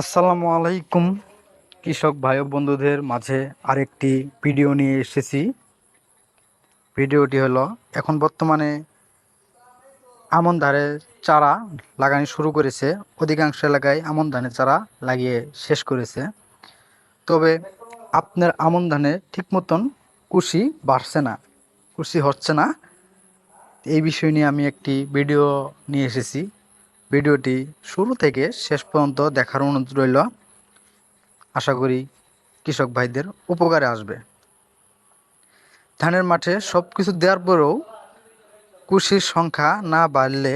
আসসালামু আলাইকুম কৃষক ভাই ও বন্ধুদের মাঝে আরেকটি ভিডিও নিয়ে এসেছি। ভিডিওটি হলো এখন বর্তমানে আমন ধানের চারা লাগানো শুরু করেছে। অধিকাংশ এলাকায় আমন ধানের চারা লাগিয়ে শেষ করেছে। তবে আপনার আমন ধানে ঠিক মতন কুশি বাড়ছে না, কুশি হচ্ছে না। এই বিষয় নিয়ে আমি একটি ভিডিও নিয়ে এসেছি। ভিডিওটি শুরু থেকে শেষ পর্যন্ত দেখার অনুরোধ রইল। আশা করি কৃষক ভাইদের উপকারে আসবে। ধানের মাঠে সব কিছু দেওয়ার পরেও কুশির সংখ্যা না বাড়লে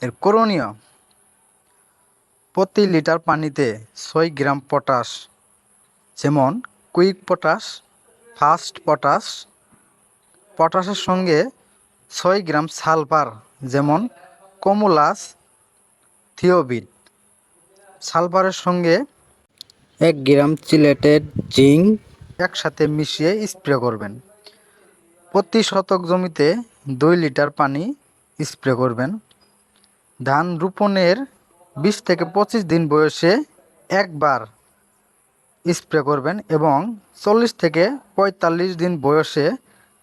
এর করণীয়, প্রতি লিটার পানিতে 6 গ্রাম পটাশ, যেমন কুইক পটাশ, ফাস্ট পটাশ, পটাশের সঙ্গে 6 গ্রাম সালফার, যেমন কমুলাস, থিওবিট, সালফারের সঙ্গে 1 গ্রাম চিলেটেড জিঙ্ক একসাথে মিশিয়ে স্প্রে করবেন। প্রতি শতক জমিতে 2 লিটার পানি স্প্রে করবেন। ধান রোপণের 20 থেকে 25 দিন বয়সে একবার স্প্রে করবেন এবং 40 থেকে 45 দিন বয়সে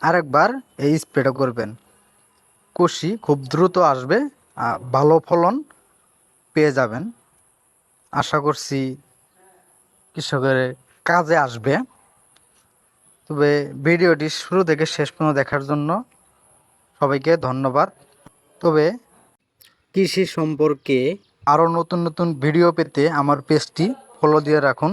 আরেকবার এই স্প্রেটা করবেন। কুশি খুব দ্রুত আসবে, ভালো ফলন পেয়ে যাবেন। আশা করছি কৃষকের কাজে আসবে। তবে ভিডিওটি শুরু থেকে শেষ পর্যন্ত দেখার জন্য সবাইকে ধন্যবাদ। তবে কৃষি সম্পর্কে আরও নতুন নতুন ভিডিও পেতে আমার পেজটি ফলো দিয়ে রাখুন।